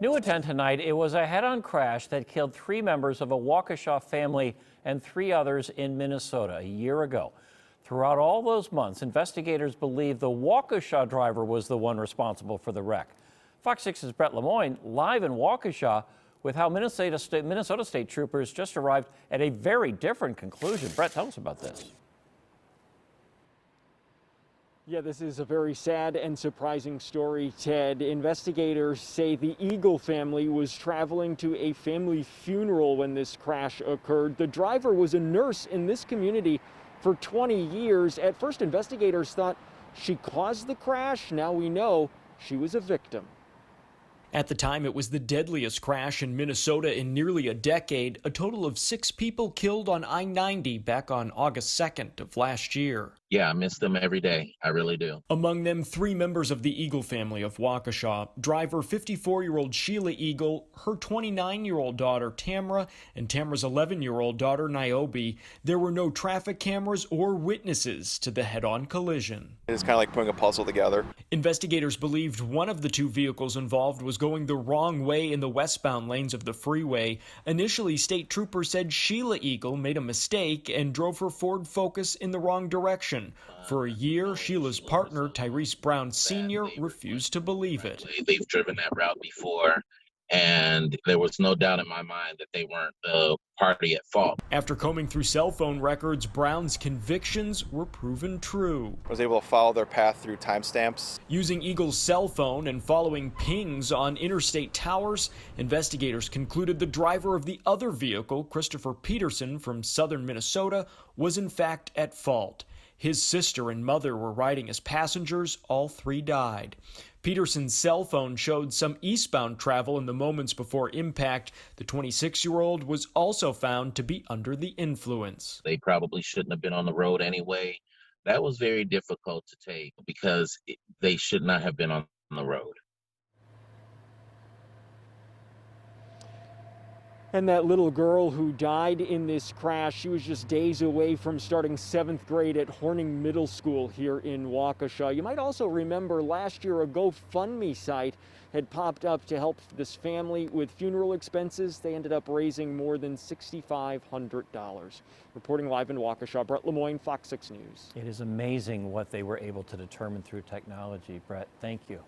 New at 10 tonight, it was a head-on crash that killed 3 members of a Waukesha family and 3 others in Minnesota a year ago. Throughout all those months, investigators believe the Waukesha driver was the one responsible for the wreck. Fox 6's BRET LEMOINE live in Waukesha with how Minnesota State troopers just arrived at a very different conclusion. Brett, tell us about this. Yeah, this is a very sad and surprising story, Ted. Investigators say the Eagle family was traveling to a family funeral when this crash occurred. The driver was a nurse in this community for 20 years. At first, investigators thought she caused the crash. Now we know she was a victim. At the time, it was the deadliest crash in Minnesota in nearly a decade. A total of 6 people killed on I-90 back on August 2nd of last year. Yeah, I miss them every day. I really do. Among them, 3 members of the Eagle family of Waukesha. Driver 54-year-old Sheila Eagle, her 29-year-old daughter Tamara, and Tamara's 11-year-old daughter Niobe. There were no traffic cameras or witnesses to the head-on collision. It's kind of like putting a puzzle together. Investigators believed one of the 2 vehicles involved was going the wrong way in the westbound lanes of the freeway. Initially, state troopers said Sheila Eagle made a mistake and drove her Ford Focus in the wrong direction. For a year, Sheila's partner, TYREACE Brown Sr., refused to believe it. They've driven that route before, and there was no doubt in my mind that they weren't the party at fault. After combing through cell phone records, Brown's convictions were proven true. I was able to follow their path through timestamps. Using Eagle's cell phone and following pings on interstate towers, investigators concluded the driver of the other vehicle, Christopher Peterson from southern Minnesota, was in fact at fault. His sister and mother were riding as passengers. All 3 died. Peterson's cell phone showed some eastbound travel in the moments before impact. The 26-year-old was also found to be under the influence. They probably shouldn't have been on the road anyway. That was very difficult to take because they should not have been on the road. And that little girl who died in this crash, she was just days away from starting 7th grade at Horning Middle School here in Waukesha. You might also remember last year a GoFundMe site had popped up to help this family with funeral expenses. They ended up raising more than $6,500. Reporting live in Waukesha, BRET LEMOINE, Fox 6 News. It is amazing what they were able to determine through technology. Brett, thank you.